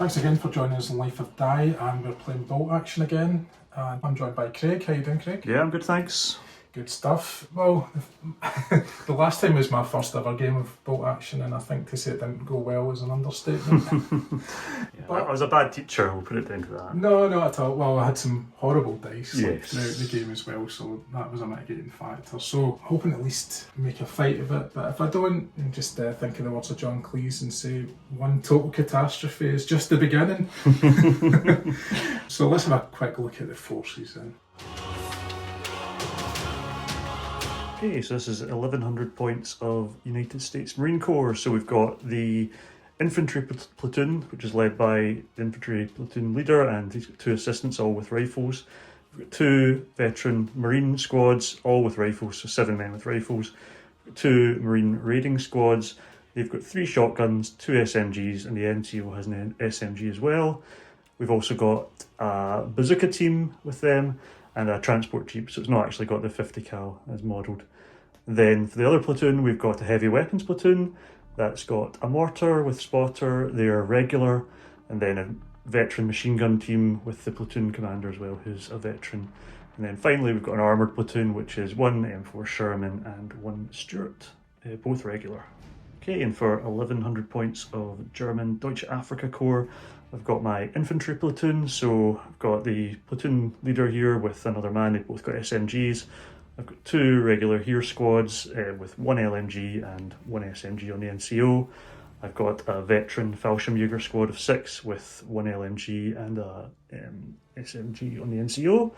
Thanks again for joining us in Life of Die, and we're playing bolt action again. And I'm joined by Craig. How you doing, Craig? Yeah, I'm good, thanks. Good stuff. Well, the last time was my first ever game of bolt action, and I think to say it didn't go well is an understatement. I was a bad teacher, we'll put it down to that. No, not at all. Well, I had some horrible dice Yes. throughout the game as well, so that was a mitigating factor. So, hoping at least make a fight of it, but if I don't, then just think of the words of John Cleese and say, one total catastrophe is just the beginning. So let's have a quick look at the forces then. Okay, so this is 1,100 points of United States Marine Corps. So we've got the infantry platoon, which is led by the infantry platoon leader, and he's got 2 assistants, all with rifles. We've got 2 veteran Marine squads, all with rifles, so 7 men with rifles. We've got 2 Marine raiding squads. They've got 3 shotguns, 2 SMGs, and the NCO has an SMG as well. We've also got a bazooka team with them and a transport jeep, so it's not actually got the 50 cal as modelled. Then for the other platoon, we've got a heavy weapons platoon that's got a mortar with spotter, they're regular, and then a veteran machine gun team with the platoon commander as well, who's a veteran. And then finally, we've got an armoured platoon, which is 1 M4 Sherman and 1 Stuart, both regular. Okay, and for 1,100 points of German Deutsche Afrika Corps, I've got my infantry platoon, so I've got the platoon leader here with another man, they've both got SMGs. I've got 2 regular here squads with 1 LMG and 1 SMG on the NCO. I've got a veteran Fallschirmjäger squad of 6 with 1 LMG and a SMG on the NCO.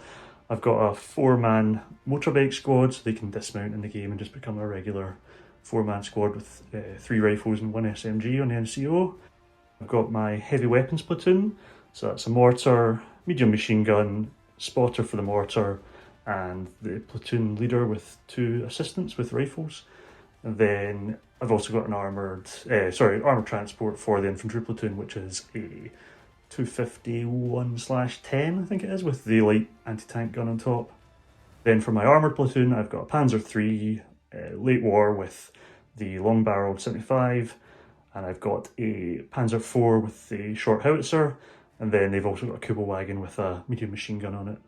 I've got a 4-man motorbike squad, so they can dismount in the game and just become a regular 4-man squad with 3 rifles and 1 SMG on the NCO. I've got my heavy weapons platoon, so that's a mortar, medium machine gun, spotter for the mortar, and the platoon leader with 2 assistants with rifles. And then I've also got an armoured transport for the infantry platoon, which is a 251/10, I think it is, with the light anti-tank gun on top. Then for my armoured platoon, I've got a Panzer III late war with the long-barreled 75, and I've got a Panzer IV with the short howitzer, and then they've also got a Kubelwagen with a medium machine gun on it.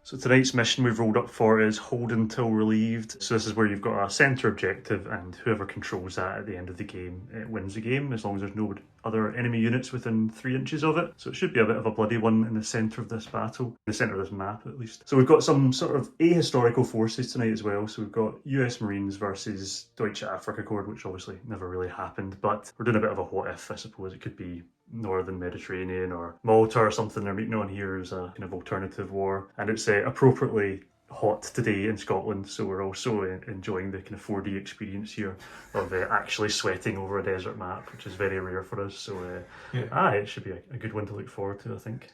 So tonight's mission we've rolled up for is hold until relieved. So this is where you've got a centre objective, and whoever controls that at the end of the game wins the game, as long as there's no other enemy units within 3 inches of it. So it should be a bit of a bloody one in the centre of this battle, the centre of this map at least. So we've got some sort of ahistorical forces tonight as well. So we've got U.S. Marines versus Deutsche Afrika Corps, which obviously never really happened, but we're doing a bit of a what if, I suppose. It could be Northern Mediterranean or Malta or something they're meeting on here as a kind of alternative war, and it's appropriately hot today in Scotland, so we're also enjoying the kind of 4D experience here of actually sweating over a desert map, which is very rare for us. So it should be a good one to look forward to, I think.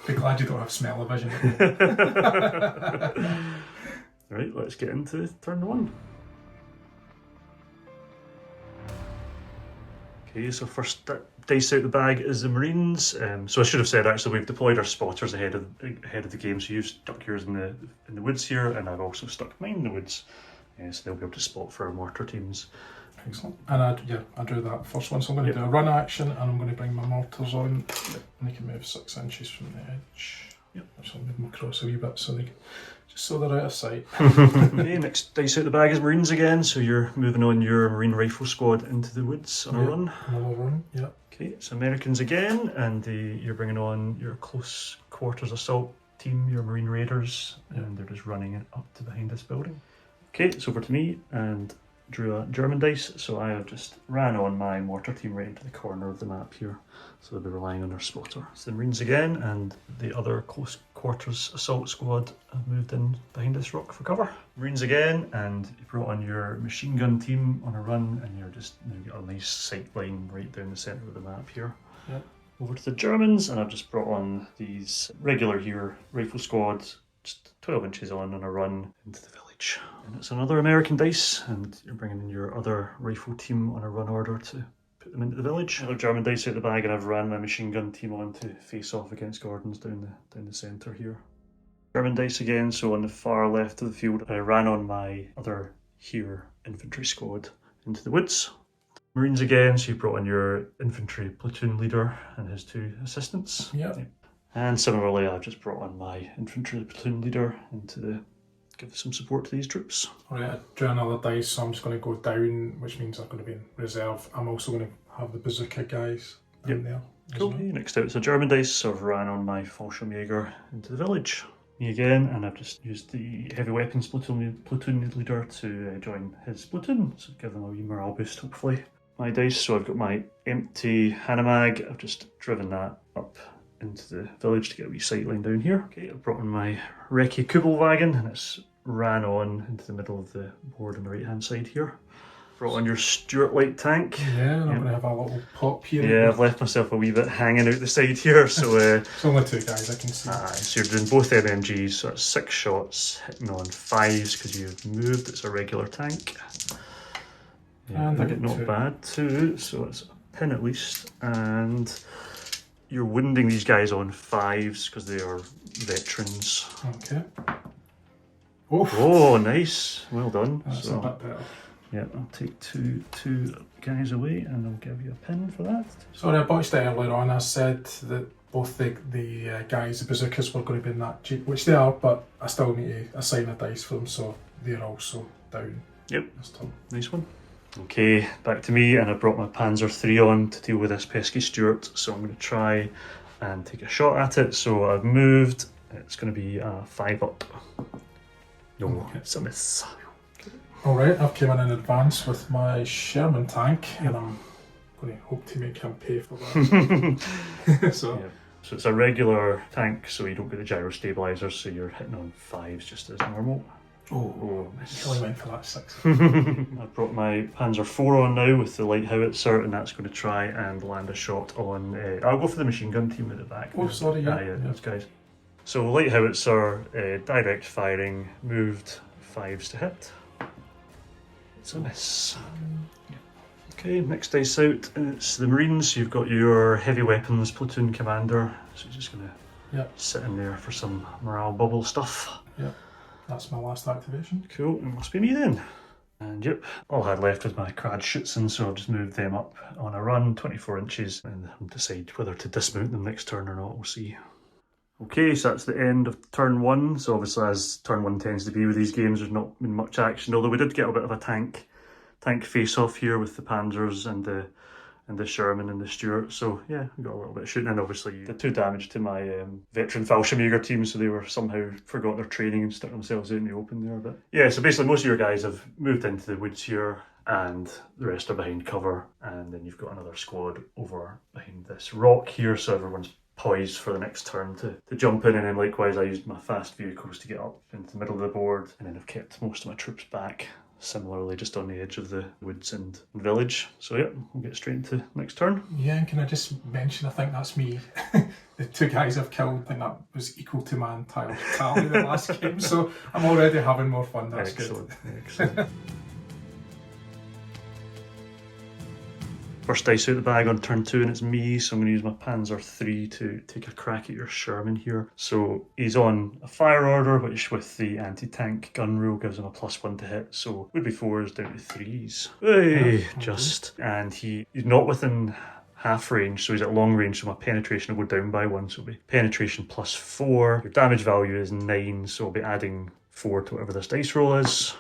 Be glad you don't have smell-o-vision. Right, let's get into turn 1. Okay, so first dice out the bag is the Marines. So I should have said actually we've deployed our spotters ahead of the game. So you've stuck yours in the woods here, and I've also stuck mine in the woods, so they'll be able to spot for our mortar teams. Excellent. And I drew that first one, so I'm going to do a run action, and I'm going to bring my mortars on, and they can move 6 inches from the edge. Yep. So I'll move them across a wee bit so they're out of sight. Okay, next dice out the bag is Marines again. So you're moving on your Marine rifle squad into the woods on a run. Another run, yeah. Okay, it's Americans again, and you're bringing on your close quarters assault team, your Marine Raiders, and they're just running it up to behind this building. Okay, it's over to me, and drew a German dice, so I have just ran on my mortar team right into the corner of the map here, so they'll be relying on their spotter. It's the Marines again, and the other close quarters assault squad have moved in behind this rock for cover. Marines again, and you brought on your machine gun team on a run, and you're just now got a nice sight line right down the centre of the map here. Yep. Over to the Germans, and I've just brought on these regular here rifle squads, just 12 inches on a run into the village. And it's another American dice, and you're bringing in your other rifle team on a run order to put them into the village. Another German dice out the bag, and I've ran my machine gun team on to face off against Gordon's down the centre here. German dice again, so on the far left of the field, I ran on my other here infantry squad into the woods. Marines again, so you brought in your infantry platoon leader and his 2 assistants. Yeah. And similarly, I've just brought on my infantry platoon leader give some support to these troops. Alright, I drew another dice, so I'm just going to go down, which means I'm going to be in reserve. I'm also going to have the bazooka guys in there. Cool. Well. Next out is a German dice, so I've ran on my Fallschirmjäger into the village. Me again, and I've just used the heavy weapons platoon leader to join his platoon, so give them a wee morale boost, hopefully. My dice, so I've got my empty Hanomag, I've just driven that up into the village to get a wee sight line down here. Okay, I've brought in my Recce Kubelwagen, and it's ran on into the middle of the board on the right hand side here. Brought on your Stuart light tank. Yeah, and I'm going to have a little pop here. Yeah, I've left myself a wee bit hanging out the side here, so... it's only 2 guys, I can see. So you're doing both MMGs, so that's 6 shots, hitting on 5s because you've moved, it's a regular tank. Yeah, and I get not 2. bad too, so it's a pin at least, and you're wounding these guys on 5s because they are veterans. Okay. Oh, nice, well done. That's a bit better. Yeah, I'll take two guys away and I'll give you a pin for that. Sorry, I botched it earlier on. I said that both the guys, the bazookas, were going to be in that jeep, which they are, but I still need to assign a dice for them, so they're also down. Yep, this time. Nice one. Okay, back to me, and I brought my Panzer III on to deal with this pesky Stuart, so I'm going to try and take a shot at it. So I've moved, it's going to be a 5 up. No, it's a miss. Alright, I've come in advance with my Sherman tank, and I'm going to hope to make him pay for that. So it's a regular tank, so you don't get the gyro stabilizers, so you're hitting on 5s just as normal. Oh, I really went for that 6. I've brought my Panzer IV on now with the light howitzer, and that's going to try and land a shot on... I'll go for the machine gun team at the back. Oh, sorry, yeah. Those guys. So light howitzer, direct firing, moved 5s to hit. It's a miss. Okay, next dice out, it's the Marines. You've got your heavy weapons platoon commander, so you're just going to sit in there for some morale bubble stuff. Yep, that's my last activation. Cool, it must be me then. And yep, all I had left was my Crad Schützen, so I've just moved them up on a run, 24 inches, and I'll decide whether to dismount them next turn or not, we'll see. Okay, so that's the end of turn 1. So obviously, as turn 1 tends to be with these games, there's not been much action, although we did get a bit of a tank face-off here with the Panzers and the Sherman and the Stuart. So yeah, we got a little bit of shooting, and obviously did 2 damage to my veteran Fallschirmjäger team, so they were somehow forgot their training and stuck themselves out in the open there. But yeah, so basically most of your guys have moved into the woods here, and the rest are behind cover, and then you've got another squad over behind this rock here, so everyone's poised for the next turn to jump in, and then likewise I used my fast vehicles to get up into the middle of the board, and then I've kept most of my troops back similarly just on the edge of the woods and village. So yeah, we'll get straight into next turn. Yeah, and can I just mention, I think that's me. The 2 guys I've killed, I think that was equal to my entire tally the last game, so I'm already having more fun. That's Excellent. good. Excellent. First dice out the bag on turn 2, and it's me, so I'm going to use my Panzer III to take a crack at your Sherman here. So he's on a fire order, which with the anti-tank gun rule gives him a +1 to hit, so would be 4s down to 3s. Hey, just. And he's not within half range, so he's at long range, so my penetration will go down by 1, so it'll be penetration +4. Your damage value is 9, so I'll be adding 4 to whatever this dice roll is.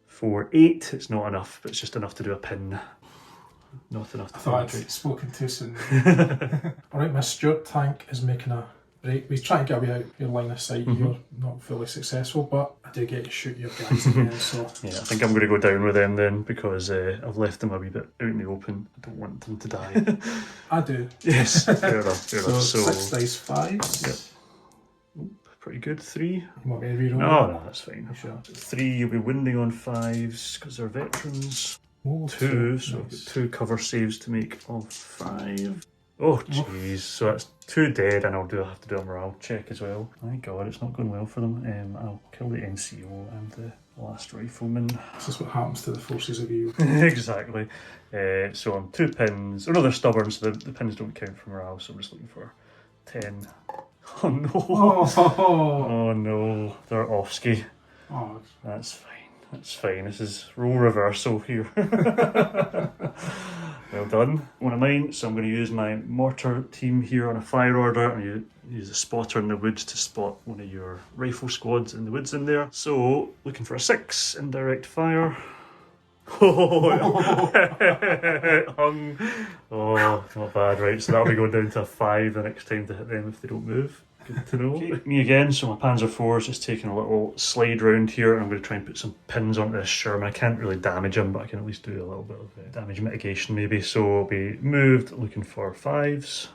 4, 8, it's not enough, but it's just enough to do a pin. Not enough to I thought I'd spoken too soon. Alright, my Stuart tank is making a break. He's trying to get away out your line of sight here, not fully successful, but I do get to shoot your guys again, so... Yeah, I think I'm going to go down with them then, because I've left them a wee bit out in the open. I don't want them to die. I do. Yes, fair enough, fair enough. So 6 dice 5s. Yep. Pretty good, 3. You want me to reroll? No, that's fine. Sure. 3, you'll be wounding on 5s, because they're veterans. Oh, 2, so I've got 2 cover saves to make of 5. Oh jeez, so that's 2 dead, and I'll have to do a morale check as well. My god, it's not going well for them. I'll kill the NCO and the last rifleman. This is what happens to the forces of evil. Exactly. So I'm 2 pins. Oh no, they're stubborn, so the pins don't count for morale, so I'm just looking for 10. Oh no. Oh, Oh no, they're offski. oh. That's fine. That's fine. This is role reversal here. Well done. One of mine, so I'm going to use my mortar team here on a fire order, and you use a spotter in the woods to spot one of your rifle squads in the woods in there. So, looking for a 6, indirect fire. Oh, hung. Oh, not bad, right? So that'll be going down to a 5 the next time to hit them if they don't move. Good to know. Okay. Me again, so my Panzer IV is just taking a little slide round here. I'm going to try and put some pins onto this Sherman. I can't really damage him, but I can at least do a little bit of damage mitigation maybe. So I'll be moved, looking for 5s.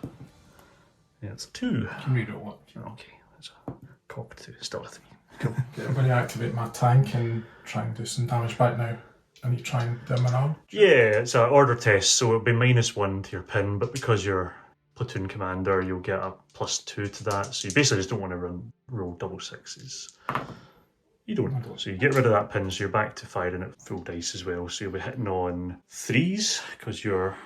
Yeah, it's a 2. Can read it what? Okay, that's a cock 2, still a 3. Cool. Okay, I'm going to activate my tank and try and do some damage back now. I need to try and dim an arm. Yeah, it's an order test, so it'll be -1 to your pin, but because you're platoon commander, you'll get a +2 to that. So you basically just don't want to roll double 6s. You don't. So you get rid of that pin, so you're back to firing at full dice as well. So you'll be hitting on 3s because you're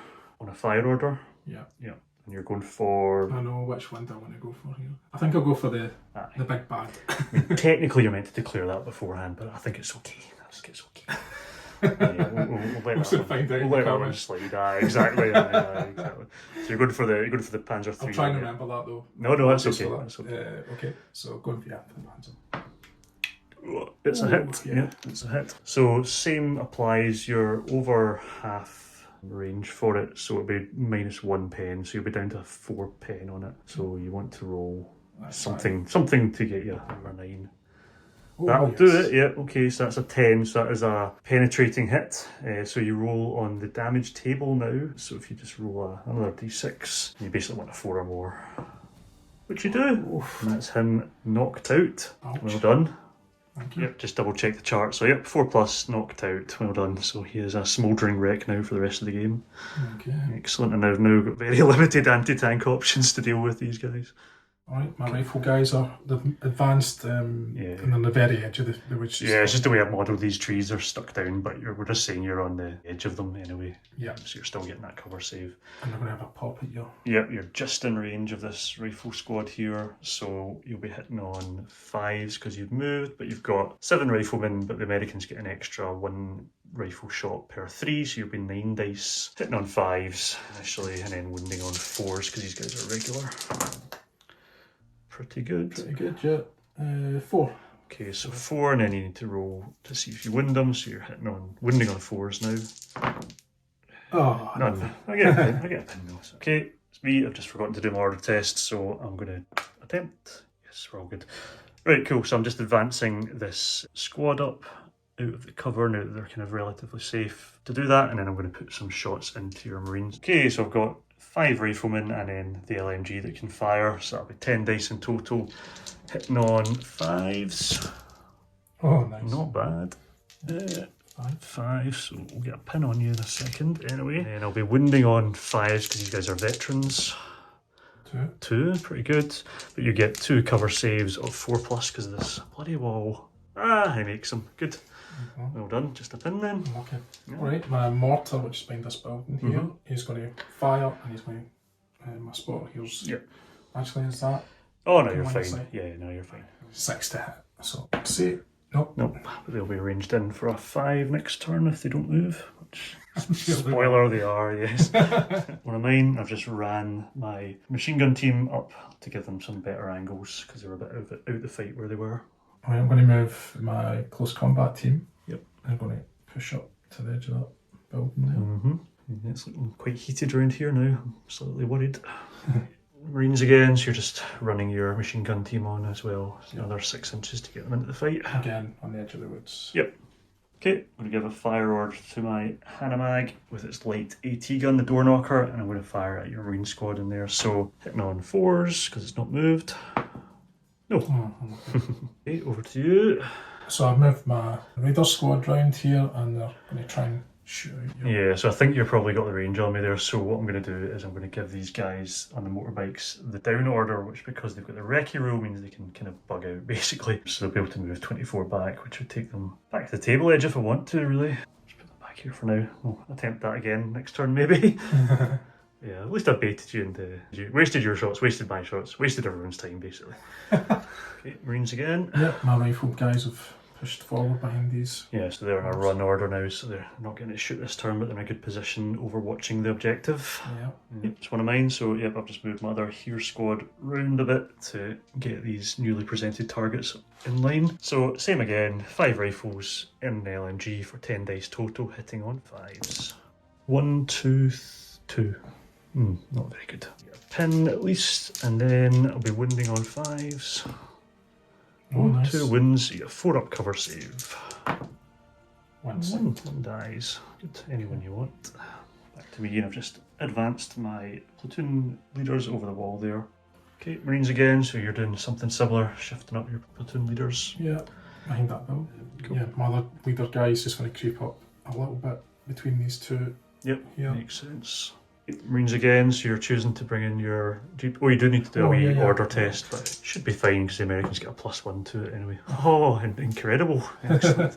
on a fire order. Yeah. Yeah. And you're going for... I know which one I want to go for here. I think I'll go for the big bad. I mean, technically you're meant to declare that beforehand, but I think it's okay. I think it's okay. Yeah, we'll let that one slide. Exactly. Exactly. So you're going for the Panzer III. I'll try and remember that though. No, that's okay. That's okay. Okay, so going for the Panzer. It's a hit. Yeah, it's a hit. So same applies. You're over half range for it, so it'll be -1 pen. So you'll be down to a 4 pen on it. So you want to roll something to get you over 9. That'll do it, yeah, okay, so that's a 10, so that is a penetrating hit. So you roll on the damage table now, so if you just roll another d6, you basically want a 4 or more. Which you do, and that's him knocked out. Ouch. Well done. Thank you. Yep, just double check the chart, so yep, 4+, knocked out, well done. So he is a smouldering wreck now for the rest of the game. Okay. Excellent, and I've now got very limited anti-tank options to deal with these guys. Alright, my rifle guys are advanced and on the very edge of the woods. Yeah, it's just the way I've modelled these trees. They're stuck down, but we're just saying you're on the edge of them anyway. Yeah. So you're still getting that cover save. And they're going to have a pop at you. Yep, you're just in range of this rifle squad here. So you'll be hitting on 5s because you've moved, but you've got 7 riflemen, but the Americans get an extra 1 rifle shot per 3, so you'll be 9 dice. Hitting on 5s initially, and then wounding on 4s because these guys are regular. Pretty good. Pretty good, yeah. 4. Okay, so 4, and then you need to roll to see if you wind them. So you're wounding on 4s now. Oh, none. I get a pin though. Okay, it's me. I've just forgotten to do my order test, so I'm going to attempt. Yes, we're all good. Right, cool. So I'm just advancing this squad up out of the cover now that they're kind of relatively safe to do that, and then I'm going to put some shots into your Marines. Okay, so I've got 5 riflemen and then the LMG that can fire, so that'll be 10 dice in total. Hitting on 5s. Oh, nice. Not bad. 5, so we'll get a pin on you in a second anyway. And I'll be wounding on 5s because these guys are veterans. 2, pretty good. But you get 2 cover saves of 4+ because of this bloody wall. He makes them. Good. Well done, just a pin then. Okay. Yeah. Alright, my mortar, which is behind this building here, he's going to fire and he's going to. My spotter heals. Yep. Actually, is that? Oh, no, you're fine. Yeah, no, you're fine. 6 to hit. So, see. Nope. But they'll be ranged in for a 5 next turn if they don't move. Which, spoiler, they are, yes. One of mine, I've just ran my machine gun team up to give them some better angles because they were a bit out the fight where they were. Right, I'm going to move my close combat team. Yep. I'm going to push up to the edge of that building there. It's looking quite heated around here now. I'm slightly worried. Marines again, so you're just running your machine gun team on as well. So another 6 inches to get them into the fight. Again, on the edge of the woods. Yep. Okay, I'm going to give a fire order to my Hanamag with its light AT gun, the door knocker, and I'm going to fire at your Marine squad in there. So hitting on 4s because it's not moved. No. Okay, over to you. So I've moved my Raider squad round here and they're going to try and shoot out you. Yeah, so I think you've probably got the range on me there. So what I'm going to do is I'm going to give these guys on the motorbikes the down order, which because they've got the recce rule means they can kind of bug out basically. So they'll be able to move 24 back, which would take them back to the table edge if I want to really. Just put them back here for now. I'll attempt that again next turn maybe. Yeah, at least I baited you into... wasted your shots, wasted my shots, wasted everyone's time, basically. Okay, Marines again. Yep, my rifle guys have pushed forward behind these. Yeah, so they're in a run order now, so they're not getting to shoot this turn, but they're in a good position overwatching the objective. Yeah. Yep, it's one of mine, so yep, I've just moved my other here squad round a bit to get these newly presented targets in line. So same again, 5 rifles in an LMG for 10 dice total, hitting on 5s. 1, 2, 2. Not very good. Get a pin at least, and then I'll be wounding on 5s. Oh, nice. 2 wins, you get a 4 up cover save. One dies. Good, anyone you want. Back to me, and I've just advanced my platoon leaders over the wall there. Okay, Marines again, so you're doing something similar, shifting up your platoon leaders. Yeah, behind that build. Cool. Yeah, my other leader guy is just going to creep up a little bit between these two. Yep, Yeah. makes sense. Marines again, so you're choosing to bring in your Jeep. Oh, you do need to do a wee order test, but it should be fine because the Americans get a +1 to it anyway. Oh, incredible. Excellent.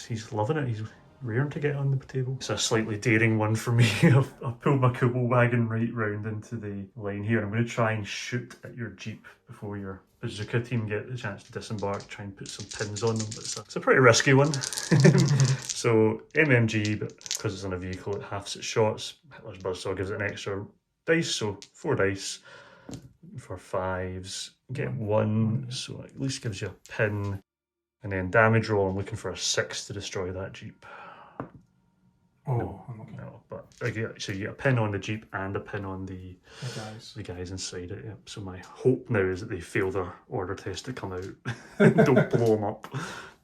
He's loving it. He's raring to get on the table. It's a slightly daring one for me. I've pulled my Kubo wagon right round into the line here. I'm going to try and shoot at your Jeep before your bazooka team get the chance to disembark, try and put some pins on them, but it's a pretty risky one. So MMG, but because it's in a vehicle, it halves its shots. Hitler's Buzzsaw gives it an extra dice, so 4 dice for 5s. Get 1, so at least gives you a pin. And then damage roll, I'm looking for a 6 to destroy that Jeep. Oh, No, but so you get a pin on the Jeep and a pin on the guys. guys inside it. Yep. So my hope now is that they fail their order test to come out. Don't blow them up.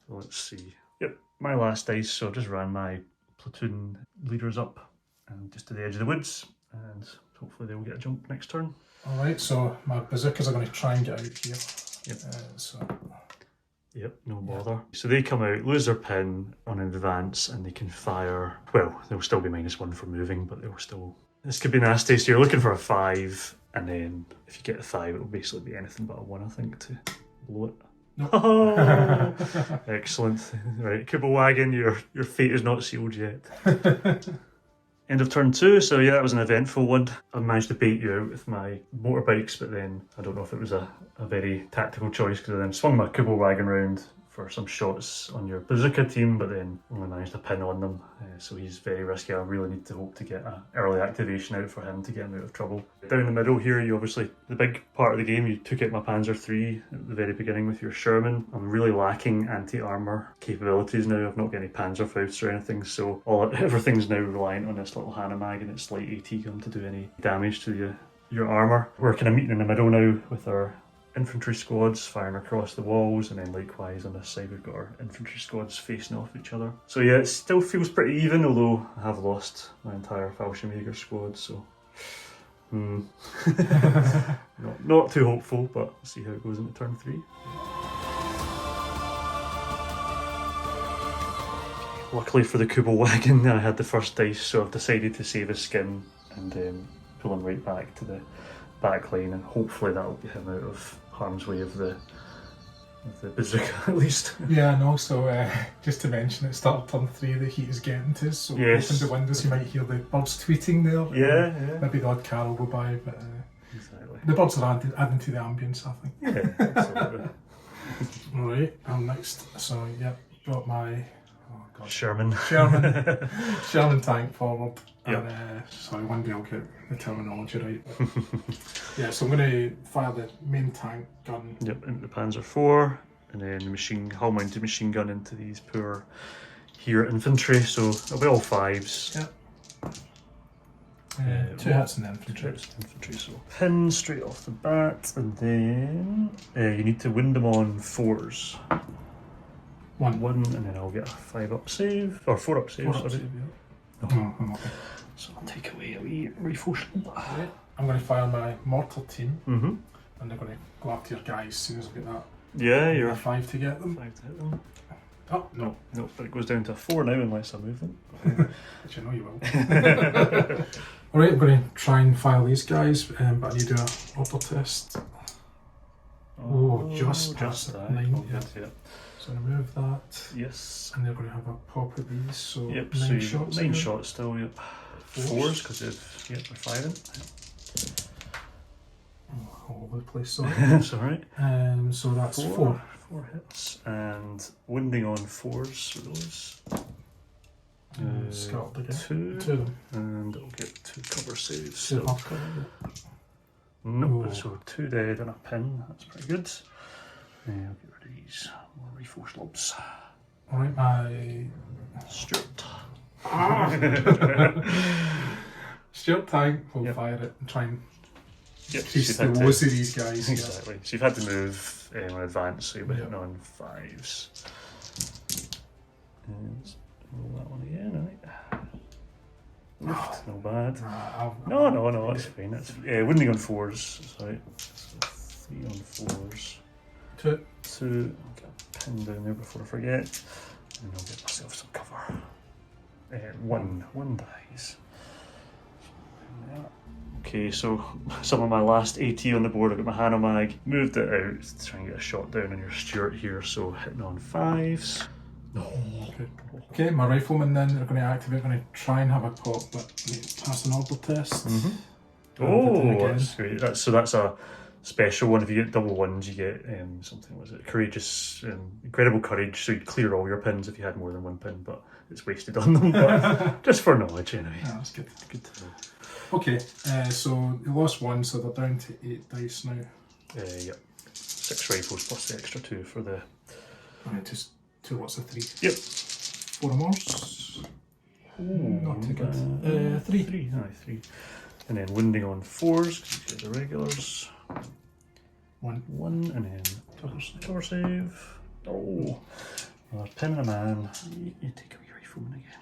So let's see. Yep, my last dice. So I've just ran my platoon leaders up and just to the edge of the woods, and hopefully they'll get a jump next turn. All right, so my bazookas are going to try and get out here. Yep. Yep, no bother. Yeah. So they come out, lose their pin on advance, and they can fire. Well, they'll still be -1 for moving, but they'll still. This could be nasty. So you're looking for a 5, and then if you get a 5, it will basically be anything but a 1, I think, to blow it. Nope. Oh, excellent. Right, Kubo wagon, your fate is not sealed yet. End of turn 2, so yeah, that was an eventful one. I managed to bait you out with my motorbikes, but then I don't know if it was a very tactical choice because I then swung my Kubo wagon round for some shots on your bazooka team, but then only managed to pin on them. So he's very risky. I really need to hope to get an early activation out for him to get him out of trouble. Down the middle here, you obviously, the big part of the game, you took out my Panzer III at the very beginning with your Sherman. I'm really lacking anti-armour capabilities now. I've not got any Panzerfaust or anything, so everything's now reliant on this little Hanomag and its light AT gun to do any damage to your armour. We're kind of meeting in the middle now with our infantry squads firing across the walls, and then likewise on this side we've got our infantry squads facing off each other. So yeah, it still feels pretty even, although I have lost my entire Fallschirmjäger squad, so not too hopeful, but we'll see how it goes into turn 3. Luckily for the Kubo wagon, I had the first dice, so I've decided to save his skin and pull him right back to the back line, and hopefully that'll get him out of harm's way of the bazooka at least. Yeah, and also just to mention, at start of turn 3 the heat is getting to us, so yes. Open the windows, you might hear the birds tweeting there. Yeah. Maybe the odd carol go by, but exactly. The birds are adding to the ambience, I think. Yeah, absolutely. Alright, I'm next. So yeah, brought my Sherman tank forward. Yep. And sorry, one day I'll get the terminology right. Yeah, so I'm going to fire the main tank gun. Yep, into the Panzer IV, and then the hull mounted machine gun into these poor here infantry. So it'll be all 5s. Yep. 2 hits in infantry. 2 hits in infantry, so pin straight off the bat, and then you need to win them on 4s. One, and then I'll get a 5 up save, or 4 up save. 4 up save, yeah. No. I'm okay. So I'll take away a wee reinforcement. Okay. I'm going to fire my mortar team, and they're going to go after your guys as soon as I get that. Yeah, you're a 5 to get them. 5 to hit them. Oh, no, but it goes down to 4 now unless I move them. Which I know you will. Alright, I'm going to try and fire these guys, but I need to do an auto test. Just that. 9. Yeah. So I'm going to remove that. Yes. And they're going to have a pop of these, so 9 so shots. 9 shots still, yep. 4s, because they're firing. Oh, all over the place, sorry. That's alright. So that's 4. 4 hits. And winding on 4s for those. Scalped again. 2. 2 of them. And I'll get 2 cover saves. 2 So. half cover. Nope, Oh. so 2 dead and a pin. That's pretty good. I'll get rid of these more rifle slobs. Alright, my Stuart. Stuart tank will Yep. fire it and try and Yep, increase so the you've had woes to- of these guys. Exactly. So you've had to move in advance, so you're Yep. hitting on 5s. And let's roll that one again, right? Oof, no bad. No, it's fine. It's winding on 4s. Sorry. So 3 on 4s. 2. 2. I'll get a pin down there before I forget. And I'll get myself some cover. 1 dies. Okay, so some of my last AT on the board, I got my Hanomag, moved it out to try and get a shot down on your Stuart here, so hitting on 5s. No. Okay, my riflemen then are going to activate, going to try and have a pop, but pass an order test. Oh, that's great. That's a special one. If you get double 1s, you get something, was it? Courageous, incredible courage, so you'd clear all your pins if you had more than 1 pin, but it's wasted on them. But just for knowledge, anyway. Yeah, that's good. Good to know. Okay, so they lost 1, so they're down to 8 dice now. Yep. 6 rifles plus the extra 2 for the. Alright, just 2 lots of 3. Yep. 4 remorse. Ooh, Not too good. 3. 3. Aye, 3. And then winding on 4s, because you get the regulars. 1. 1, and then cover save. Oh, another pin and a man. You take a wee rifleman again.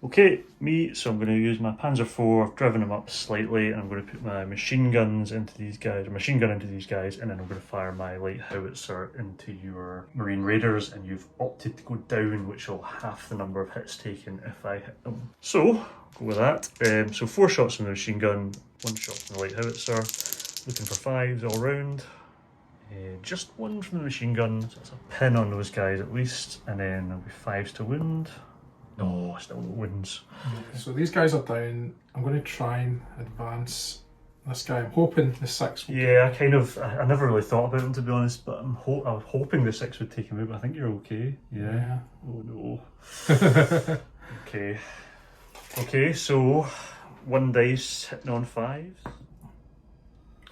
Okay, me, so I'm going to use my Panzer IV, I've driven them up slightly, and I'm going to put my machine guns into these guys, and then I'm going to fire my light howitzer into your Marine Raiders, and you've opted to go down, which will half the number of hits taken if I hit them. So, go with that. So 4 shots from the machine gun, 1 shot from the light howitzer, looking for 5s all round. Just 1 from the machine gun, so that's a pin on those guys at least, and then there'll be 5s to wound. No, still no wins. Okay, so these guys are down. I'm going to try and advance this guy. I'm hoping the 6 will Yeah, I never really thought about him, to be honest, but I was hoping the 6 would take him out, but I think you're okay. Yeah. Oh no. Okay, so 1 dice hitting on 5s.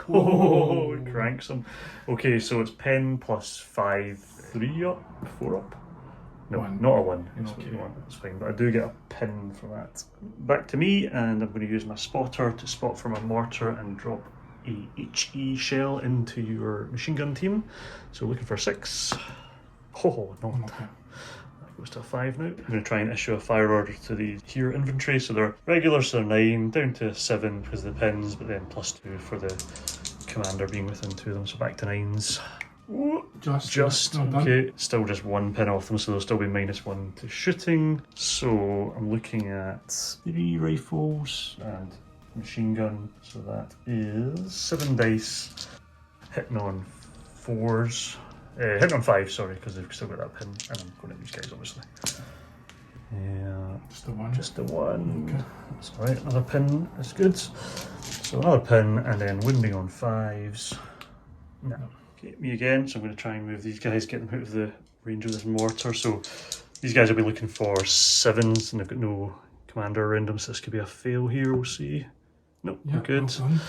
Oh, it cranks him. Okay, so it's pen plus 5, 3 up, 4 up. No, 1. not a 1. It's Okay. 1. That's fine, but I do get a pin for that. Back to me, and I'm going to use my spotter to spot for my mortar and drop a HE shell into your machine gun team. So looking for 6. Oh, no. Okay. That goes to a 5 now. I'm going to try and issue a fire order to these here infantry. So they're regular, so they're 9, down to 7 because of the pins, but then plus 2 for the commander being within 2 of them, so back to 9s. Ooh, just well done. okay. Still just 1 pin off them, so they'll still be -1 to shooting. So I'm looking at 3 rifles and machine gun. So that is 7 dice, hitting on 4s, hitting on 5. Sorry, because they've still got that pin, and I'm going at these guys obviously. Yeah, Just the 1. just the 1. Okay. That's all right. Another pin is good. So another pin, and then winding on 5s. No. Okay, me again, so I'm going to try and move these guys, get them out of the range of this mortar. So these guys will be looking for 7s, and they've got no commander around them, so this could be a fail here, we'll see. Nope, Yeah, we're good. well done.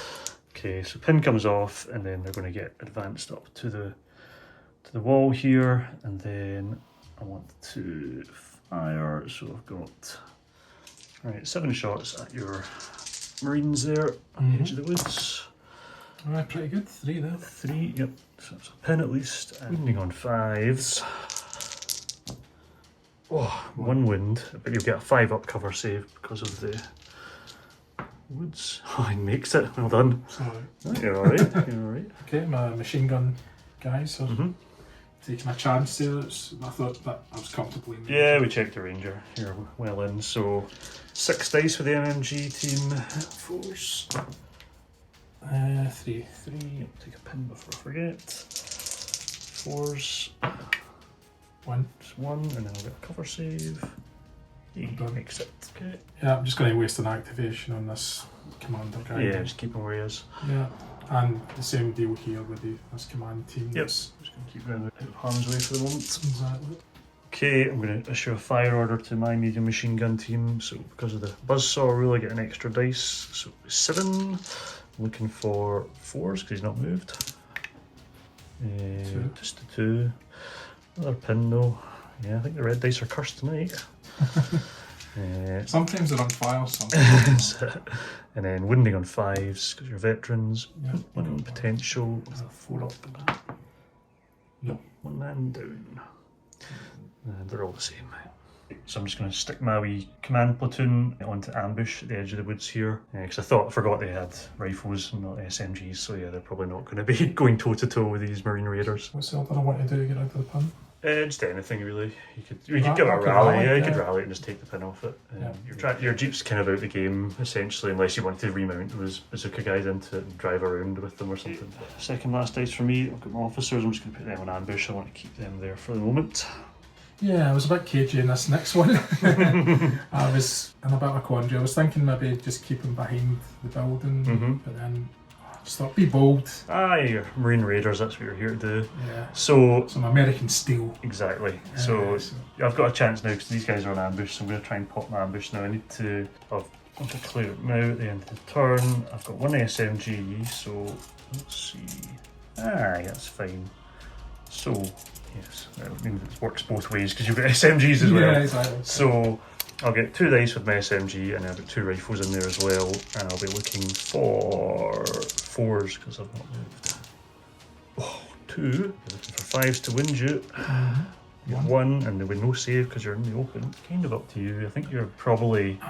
Okay, so pin comes off, and then they're going to get advanced up to the wall here, and then I want to fire, so I've got, right, 7 shots at your Marines there on the edge of the woods. Alright, pretty good. 3 there. 3, yep, so that's a pin at least. And winding on 5s. Oh, 1 wind, but you'll get a 5 up cover save because of the woods. Oh, he makes it, well done. Sorry. Oh, you're alright, you're alright. Okay, my machine gun guys are Mm-hmm. taking a chance there. I thought that I was comfortably in the Yeah, we checked the ranger here well in, so 6 dice for the MMG team. 4s. 3. 3, yep, take a pin before I forget. 4s. 1. Just 1, and then I'll get a cover save. He Done. makes it. Okay. Yeah, I'm just going to waste an activation on this commander guy. Yeah, just keep him where he is. Yeah. And the same deal here with this command team. Yep. Just going to keep them out of harm's way for the moment. Exactly. Okay, I'm going to issue a fire order to my medium machine gun team. So because of the buzzsaw rule, I get an extra dice. So 7. I'm looking for 4s because he's not moved. 2. Just a 2. Another pin though. Yeah, I think the red dice are cursed tonight. Sometimes they're on fire, sometimes they're not. And then wounding on 5s because you're veterans. Yep. 1 potential. Is that 4 up? No. 1 man down. And they're all the same. So I'm just going to stick my wee command platoon onto ambush at the edge of the woods here. Because I forgot they had rifles and not SMGs. So yeah, they're probably not going to be going toe to toe with these Marine Raiders. What's the other I want to do to get out of the pin? Just anything really. You could give it a rally. Yeah, you could rally it and just take the pin off it. Your jeep's kind of out the game essentially, unless you want to remount those bazooka guys into it and drive around with them or something. Second last dice for me. I've got my officers. I'm just going to put them on ambush. I want to keep them there for the moment. Yeah, I was a bit cagey in this next one. I was in a bit of a quandary. I was thinking maybe just keep them behind the building, but then I just thought, be bold. You're Marine Raiders, that's what you're here to do. Yeah. So some American steel. Exactly. So I've got a chance now because these guys are on ambush, so I'm going to try and pop my ambush now. I want to clear it now at the end of the turn. I've got 1 SMG, so let's see. That's fine. So, yes, that means it works both ways because you've got SMGs as well. Yeah, exactly. So I'll get 2 dice with my SMG and I've got 2 rifles in there as well. And I'll be looking for 4s because I've not moved. 2. You're looking for 5s to wind you. You have 1 and there will be no save because you're in the open. Kind of up to you. I think you're probably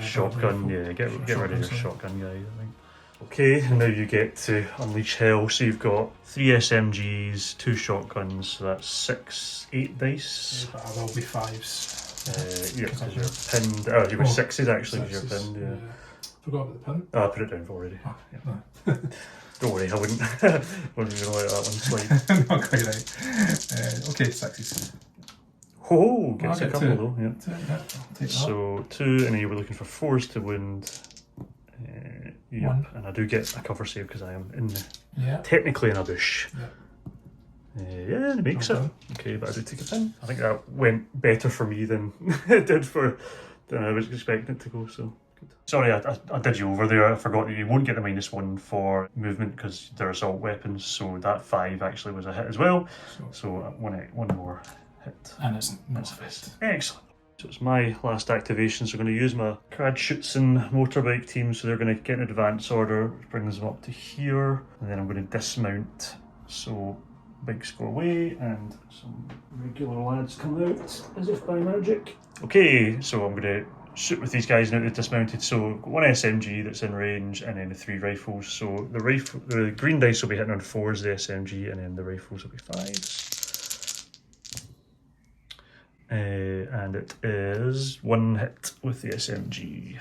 shotgun. Yeah, get rid of your shotgun guy, I think. Okay, and now you get to unleash hell. So you've got 3 SMGs, 2 shotguns, so that's 8 dice. Yeah, but I will be 5s. Yeah, because you're pinned. Oh, you were 6s actually because you're pinned, yeah. Forgot about the pin. Oh, I put it down already. Oh, yeah. No. Don't worry, I wouldn't even let that one slide. Not quite right. Okay, 6s. Oh, gets a couple 2. though, yeah. 2, yeah, I'll take that. So 2, and then you were looking for 4s to wound. Yep, 1. and I do get a cover save because I am in Yeah. technically in a bush. Yeah. Yeah, it makes it. Okay, but I do take a pin. I think that went better for me than it did than I was expecting it to go, so good. Sorry, I did you over there. I forgot that you won't get the -1 for movement because they're assault weapons, so that 5 actually was a hit as well. So one more hit. And it's not a hit. Excellent. So it's my last activation, so I'm going to use my Kradschützen motorbike team, so they're going to get an advance order, which brings them up to here, and then I'm going to dismount, so bikes go away, and some regular lads come out, as if by magic. Okay, so I'm going to shoot with these guys now they've dismounted, so I've got 1 SMG that's in range, and then the 3 rifles, so the green dice will be hitting on 4s, the SMG, and then the rifles will be 5s. And it is 1 hit with the SMG.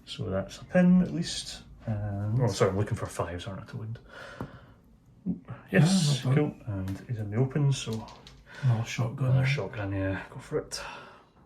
So that's a pin at least. Oh, sorry, I'm looking for 5s, aren't I, to wind? Yes, cool. And he's in the open, so. Another shotgun. Another shotgun, yeah, go for it.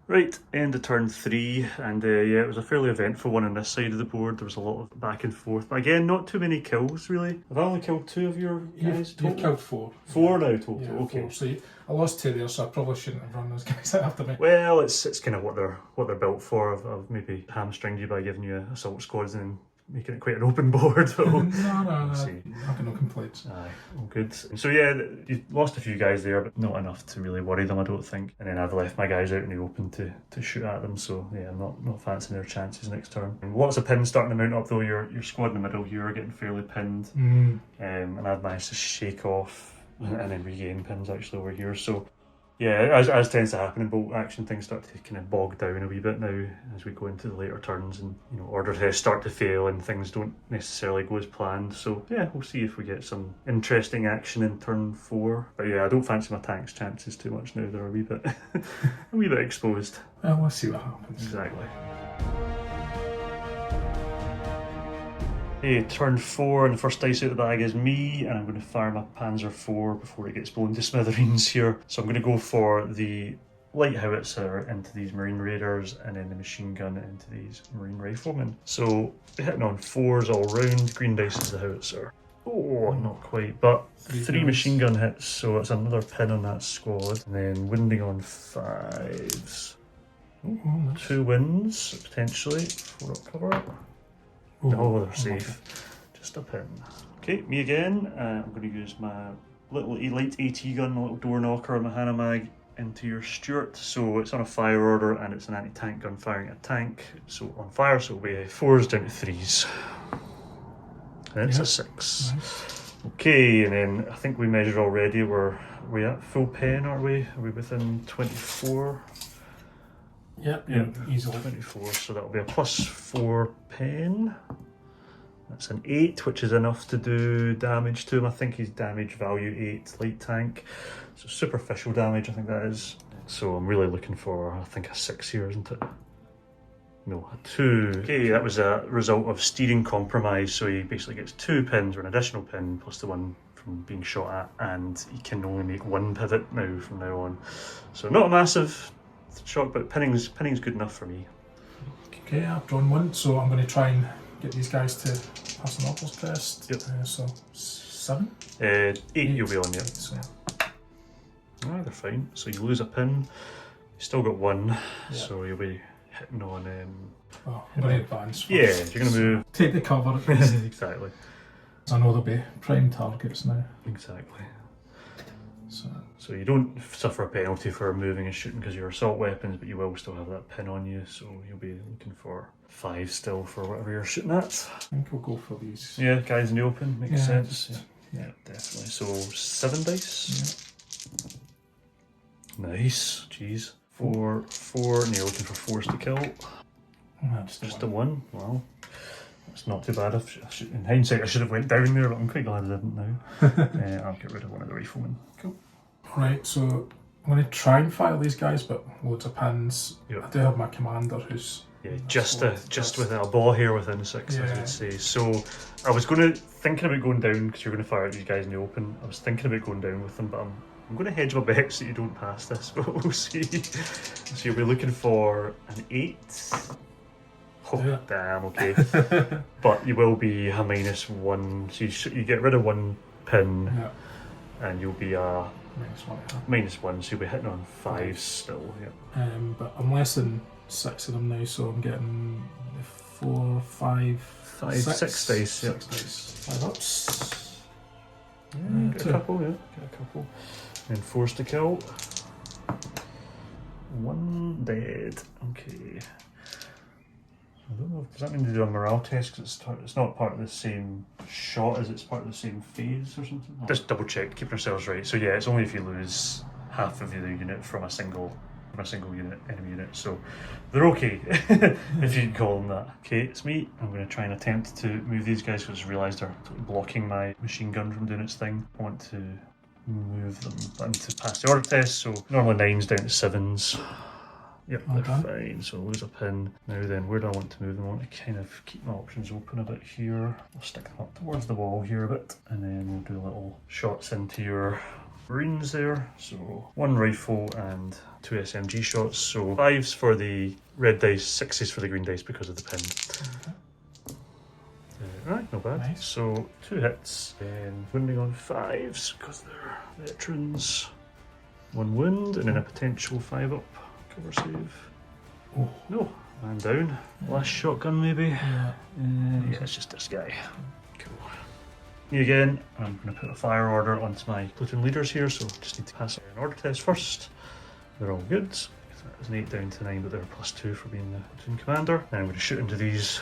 Right, end of turn 3, and yeah, it was a fairly eventful one on this side of the board. There was a lot of back and forth, but again, not too many kills really. Have I only killed 2 of your guys total? You've killed 4. 4 now total, yeah, okay. 4. So I lost 2 there, so I probably shouldn't have run those guys after me. Well, it's kind of what they're built for. I've maybe hamstringed you by giving you assault squads and making it quite an open board. So. no, I've got no complaints. Aye, all good. So yeah, you lost a few guys there, but not enough to really worry them, I don't think. And then I've left my guys out in the open to shoot at them, so yeah, I'm not fancying their chances next turn. And lots of pins starting to mount up though. Your squad in the middle here are getting fairly pinned. And I've managed to shake off and then regain pins actually over here. So yeah, as tends to happen in bolt action, things start to kind of bog down a wee bit now as we go into the later turns, and order tests start to fail and things don't necessarily go as planned. So yeah, we'll see if we get some interesting action in turn 4. But yeah, I don't fancy my tank's chances too much now. They're a wee bit exposed. Well, we'll see what happens. Exactly. Okay, turn 4, and the first dice out of the bag is me, and I'm going to fire my Panzer IV before it gets blown to smithereens here. So I'm going to go for the light howitzer into these Marine Raiders, and then the machine gun into these Marine Riflemen. So hitting on 4s all round, green dice is the howitzer. Oh, not quite, but three machine gun hits, so it's another pin on that squad. And then winding on 5s. Nice. 2 wins, potentially. 4 up cover. Oh, they're safe. Just a pin. Okay, me again. I'm going to use my little light AT gun, a little door knocker on my Hannah mag into your Stuart. So it's on a fire order and it's an anti-tank gun firing at a tank. So on fire, so it'll be 4s down to 3s. And it's a 6. Nice. Okay, and then I think we measured already. Are we at full pen, are we? Are we within 24? Yep, easily. 24, so that'll be a +4 pen. That's an 8, which is enough to do damage to him. I think he's damage value 8, light tank. So superficial damage, I think that is. So I'm really looking for, I think, a 6 here, isn't it? No, a 2. Okay, that was a result of steering compromise. So he basically gets 2 pins or an additional pin plus the one from being shot at, and he can only make 1 pivot now from now on. So not a massive shock, but pinning's good enough for me. Okay, I've drawn 1, so I'm going to try and get these guys to pass an Oppos test. Yep. So 7? 8 you'll be on, yeah. So. Ah, they're fine. So you lose a pin, you still got 1, so you'll be hitting on. Well, I'm going to advance first. Yeah, you're going to move. Take the cover at least. Exactly. I know they'll be prime targets now. Exactly. So you don't suffer a penalty for moving and shooting because you're assault weapons, but you will still have that pin on you, so you'll be looking for 5 still for whatever you're shooting at. I think we'll go for these. Yeah, guys in the open, makes sense. Yeah, definitely. So 7 dice. Yeah. Nice. Jeez. 4, 4, and you're looking for 4s to kill. Just the 1. Wow. That's not too bad. In hindsight, I should have went down there, but I'm quite glad I didn't now. I'll get rid of one of the riflemen. Cool. Right, so I'm going to try and fire these guys, but loads of pins. Yep. I do have my commander who's... Yeah, just with a ball here within 6, I would say. So I was thinking about going down, because you're going to fire at these guys in the open. I was thinking about going down with them, but I'm going to hedge my bets that you don't pass this, but we'll see. So you'll be looking for an 8. Oh, damn, okay. But you will be a -1, so you get rid of 1 pin, and you'll be a -1, so you'll be hitting on 5s still. Yeah. But I'm less than 6 of them now, so I'm getting 4, 5, 6 dice. Yeah. 6 dice. 5 ups. Yeah, get a couple, Get a couple. And 4s to kill. 1 dead. Okay. I don't know, does that mean they do a morale test because it's not part of the same shot as it's part of the same phase or something? Just double check, keep ourselves right. So yeah, it's only if you lose half of the unit from a single enemy unit, so they're okay if you can call them that. Okay, it's me. I'm going to try and attempt to move these guys because I realised they're blocking my machine gun from doing its thing. I want to move them, but I need to pass the order test, so normally 9s down to 7s. Yep, they're fine, so lose a pin. Now then, where do I want to move them? I want to kind of keep my options open a bit here. I'll stick them up towards the wall here a bit, and then we'll do little shots into your Marines there. So 1 rifle and 2 SMG shots. So 5s for the red dice, 6s for the green dice because of the pin. Right, not bad. Nice. So 2 hits, and wounding on 5s because they're veterans. 1 wound, and then a potential 5 up. Cover save. Oh. No, man down. Last shotgun maybe. Yeah. Yeah, it's just this guy. Cool. Me again. I'm going to put a fire order onto my platoon leaders here, so just need to pass an order test first. They're all good. That was an 8 down to 9, but they're +2 for being the platoon commander. Now I'm going to shoot into these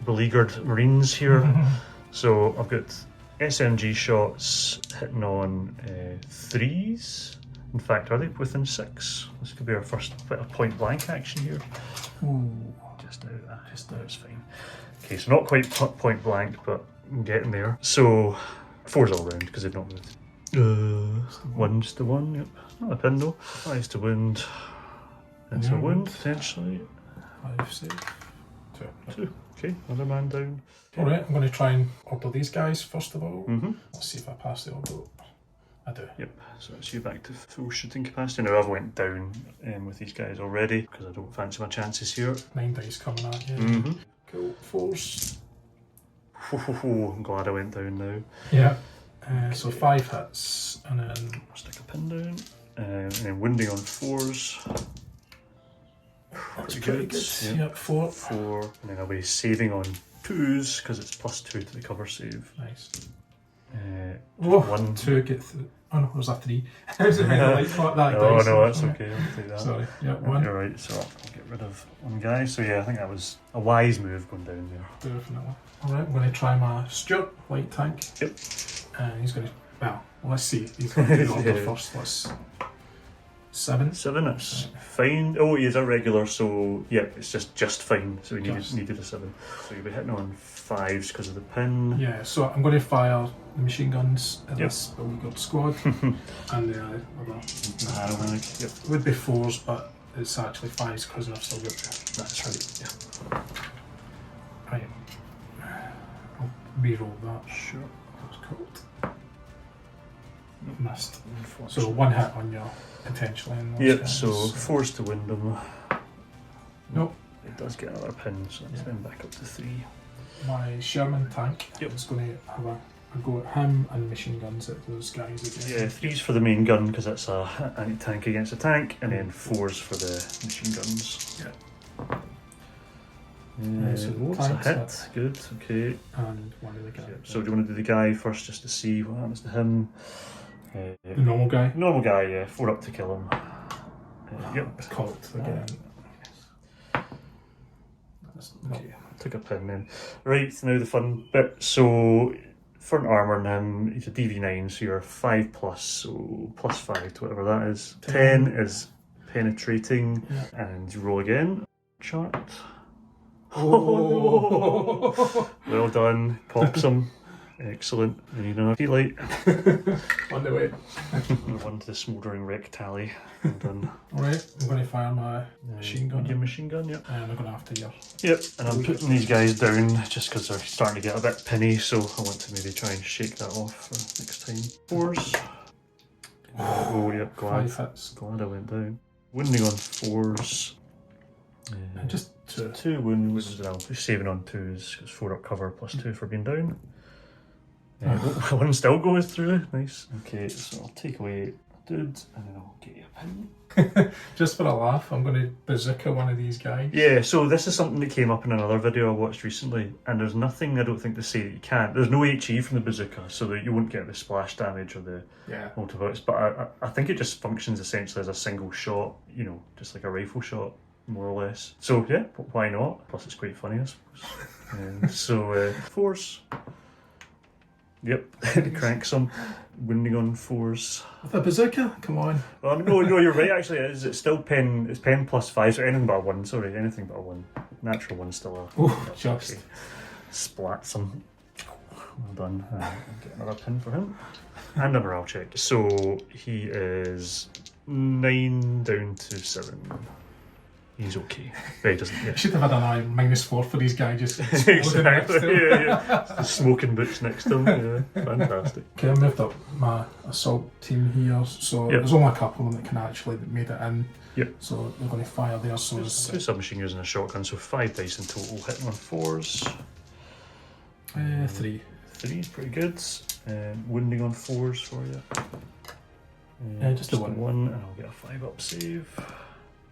beleaguered Marines here. So I've got SMG shots hitting on 3s. In fact, are they within 6? This could be our first bit of point blank action here. Ooh. Just out, it's fine. Okay, so not quite point blank, but I'm getting there. So 4's all round because they've not moved. 1's just the 1, yep. Not a pin though. 5's to wound. That's a wound potentially. 5 save. 2. Okay, another man down. Alright, I'm going to try and order these guys first of all. Mm-hmm. Let's see if I pass the order. I do. Yep, so it's you back to full shooting capacity. Now I've went down with these guys already because I don't fancy my chances here. 9 dice coming at you. Mm-hmm. Cool. 4s. I'm glad I went down now. Yeah. So 5 hits, and then Stick a pin down, and then wounding on 4s. that's pretty good. Yep, 4. 4, and then I'll be saving on 2s because it's +2 to the cover save. Nice. Just 1. 2 get through. Oh no, it was a 3. I was in the light thought that. Oh dice. no, that's okay. I'll take that. Sorry. Yeah, 1. You're right. So I'll get rid of 1 guy. So yeah, I think that was a wise move going down there. Definitely. Alright, I'm going to try my Stuart light tank. Yep. And he's going to. Well, let's see. He's going to do the order Yeah. first. Let's. 7. 7, that's fine. Oh, he is a regular, so yeah, it's just fine. So we needed a 7. So you'll be hitting on 5s because of the pin. Yeah, so I'm going to fire the machine guns at this beleaguered squad. And the other. Yep. It would be 4s, but it's actually 5s because I've still got. That's right. Yeah. Right. I'll re-roll that. Sure. It's cold. Missed. Unfortunately. So 1 hit on you potentially. In those Yep, guys. so 4s to wind them. Nope. It does get another pin, so it's then back up to 3. My Sherman tank Yep. is going to have a go at him and machine guns at those guys again. Yeah, 3s for the main gun because it's a anti-tank against a tank, and then 4s for the machine guns. So It's a tanks hit. Good, okay. And one of the guys. So do you want to do the guy first just to see what happens to him? The normal guy. Normal guy, yeah. 4 up to kill him. Yep. It's called again. Okay, took a pin then. Right, now the fun bit. So, for an armour on him, he's a DV9, so you're 5 plus, so +5 to whatever that is. 10 is penetrating, and you roll again. Chart. Oh. Well done. Pops him. Excellent. We need another light. On the way. 1 to the smouldering wreck tally. Well done. Alright, I'm going to fire my machine gun. Your machine gun, yep. And I'm going after you. Yep, and I'm putting these guys down just because they're starting to get a bit pinny, so I want to maybe try and shake that off for next time. 4s. Oh, yep, glad. 5 hits. Glad I went down. Wounding on 4s. And just 2. 2 wounds, and I'll be saving on 2s because 4 up cover +2 for being down. 1 still goes through, nice. Okay, so I'll take away a dude and then I'll get you a pin. Just for a laugh, I'm going to bazooka one of these guys. Yeah, so this is something that came up in another video I watched recently, and there's nothing I don't think to say that you can't. There's no HE from the bazooka, so that you won't get the splash damage or the multi-bullets, but I think it just functions essentially as a single shot, you know, just like a rifle shot, more or less. So yeah, why not? Plus it's quite funny, I suppose. So 4s. Yep, it cranks them. Wounding on 4s. With a bazooka? Come on. No, you're right. Actually, it's still pen. It's pen +5. So anything but a 1. Sorry, anything but a 1. Natural 1's still a. Oh, just. Okay. Splats him. Well done. I'll get another pin for him. And a morale check. So he is 9 down to 7. He's okay. But he doesn't. Yeah. Should have had an eye -4 for these guys just Exactly. Yeah. The smoking boots next to him. Yeah. Fantastic. Okay, I moved up my assault team here, so there's only a couple of them that can actually made it in. Yep. So they're going to fire there. So there's 2 submachine guns and a shotgun, so 5 dice in total, hitting on 4s. 3. 3 is pretty good. Wounding on 4s for you. Just the 1. 1, and I'll get a 5 up save.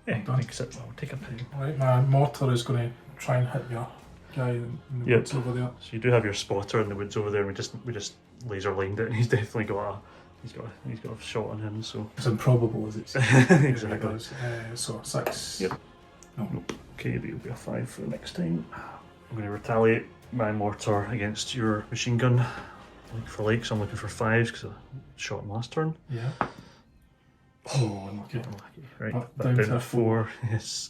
Yeah, makes it. I'll take a pin. Right, my mortar is going to try and hit your guy in the woods over there. So you do have your spotter in the woods over there, and we just laser lined it, and he's definitely got a shot on him. So As improbable as it's exactly. So 6. Yep. No. Nope. Okay, but it'll be a 5 for the next time. I'm going to retaliate my mortar against your machine gun. Like for like, so I'm looking for 5s because I shot him last turn. Yeah. Oh, unlucky. Right, But back down down to to 4. Yes,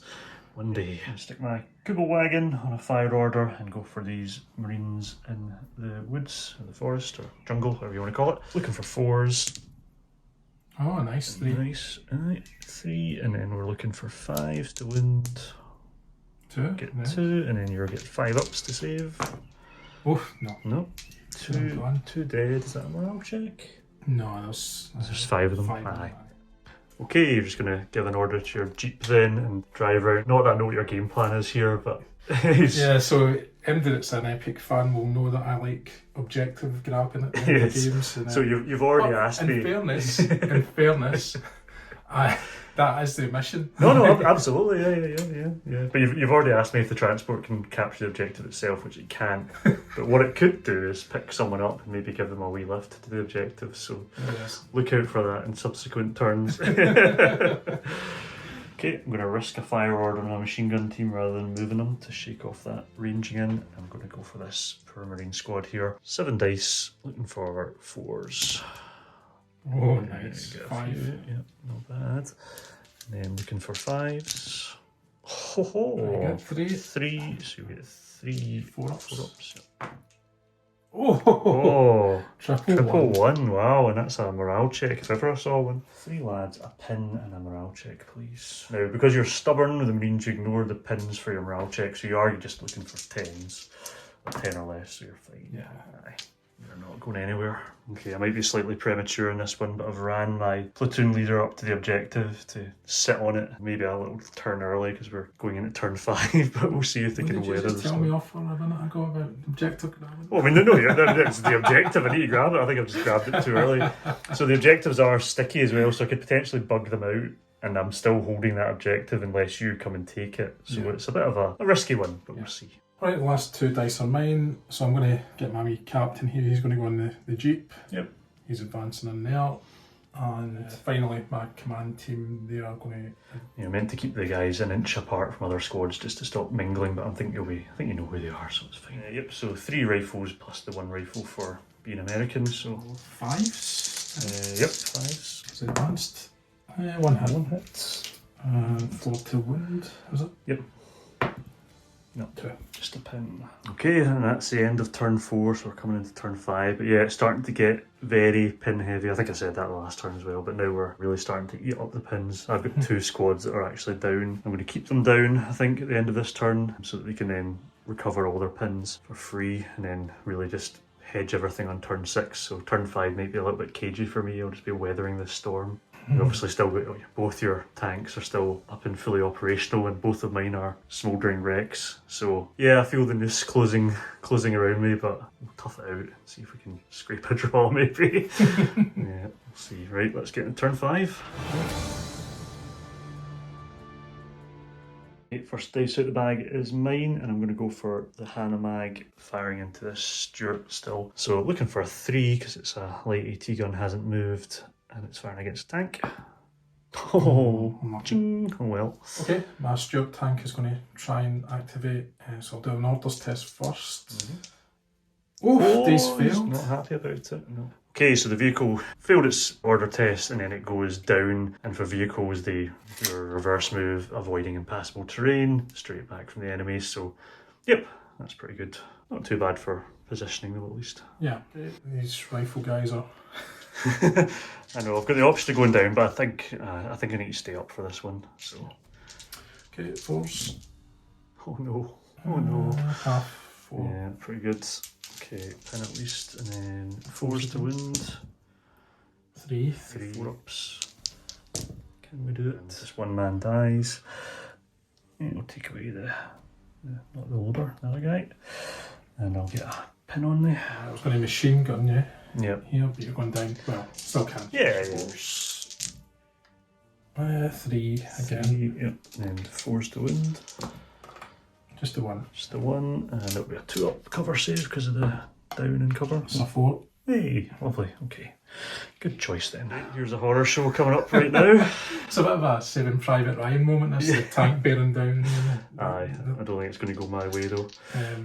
one day. Stick my Google wagon on a fire order and go for these Marines in the woods, or the forest, or jungle, whatever you want to call it. Looking for 4s. Oh, nice. 3. Nice. 3, and then we're looking for 5s to wound. 2. Get 2, and then you'll get 5 ups to save. Oh, no. No. 2 dead. Is that a morale check? No, there's 5 of them. 5 Aye. Okay, you're just going to give an order to your jeep then and drive around. Not that I know what your game plan is here, but yeah, so anybody that's an Epic fan will know that I like objective grabbing at the end of the games. And, so you've already asked me. In fairness, that is the mission. No, absolutely, yeah. But you've already asked me if the transport can capture the objective itself, which it can't. But what it could do is pick someone up and maybe give them a wee lift to the objective. So look out for that in subsequent turns. Okay, I'm going to risk a fire order on a machine gun team rather than moving them to shake off that ranging in. I'm going to go for this poor Marine squad here. 7 dice, looking for 4s. Oh, nice. 5. Yeah, not bad. And then looking for 5s. Oh, 3. 3. So you get 3 4-ups. Yeah. Oh, triple one. Wow, and that's a morale check if ever I saw one. 3 lads, a pin and a morale check, please. Now, because you're stubborn with the Marines, you ignore the pins for your morale check, so you are just looking for 10s. Or 10 or less, so you're fine. Yeah. Aye. You're not going anywhere. Okay, I might be slightly premature in this one, but I've ran my platoon leader up to the objective to sit on it. Maybe a little turn early because we're going into turn 5, but we'll see if they can weather this. Tell me off for a minute ago about objective grabbing. Oh, I mean, no, it's the objective. I need to grab it. I think I've just grabbed it too early. So the objectives are sticky as well, so I could potentially bug them out. And I'm still holding that objective unless you come and take it. So it's a bit of a risky one, but we'll see. Right, the last 2 dice are mine, so I'm going to get my wee captain here. He's going to go on the Jeep. Yep. He's advancing in there. And finally, my command team, they are going to... You're meant to keep the guys an inch apart from other squads just to stop mingling, but I think you know who they are, so it's fine. Yep, so 3 rifles plus the 1 rifle for being American, so... 5s? Yep, 5s. It's advanced. 1 hit. 1 hit. 4 to wound, is it? Yep. No, 2. Just a pin. Okay, and that's the end of turn 4, so we're coming into turn 5. But yeah, it's starting to get very pin heavy. I think I said that the last turn as well, but now we're really starting to eat up the pins. I've got 2 squads that are actually down. I'm going to keep them down, I think, at the end of this turn, so that they can then recover all their pins for free, and then really just hedge everything on turn 6. So turn 5 might be a little bit cagey for me. I'll just be weathering this storm. You've obviously still got both your tanks are still up and fully operational, and both of mine are smouldering wrecks. So yeah, I feel the noose closing around me, but we'll tough it out and see if we can scrape a draw maybe. Yeah, we'll see. Right, let's get into turn 5. First dice out the bag is mine, and I'm going to go for the Hanomag, firing into this Stuart still. So looking for a 3 because it's a light AT gun, hasn't moved. And it's firing against a tank. Oh well. Okay, my Stuart tank is going to try and activate, so I'll do an orders test first. These failed. Not happy about it, no. Okay, so the vehicle failed its order test and then it goes down, and for vehicles they do a reverse move, avoiding impassable terrain, straight back from the enemies, so yep, that's pretty good. Not too bad for positioning though, at least. Yeah, these rifle guys are... I know, I've got the option of going down, but I think I need to stay up for this one, so... Okay, 4s. Oh no. Half 4. Yeah, pretty good. Okay, pin at least, and then 4s to wound. 3. 4-ups. Can we do it? This one man dies. Yeah, we'll take away not the loader, the other guy. And I'll get a pin on there. I was going to machine gun you. Yep. Here, but you're going down. Well, still can. Yeah. 3 again. 3, yep. And 4s to wound. Just the 1. Just the 1, and it'll be a 2-up cover save because of the down and cover. It's a 4. Hey, lovely. Okay. Good choice then. Here's a horror show coming up right now. It's a bit of a Saving Private Ryan moment, this, the tank bearing down. Aye, I don't think it's going to go my way though.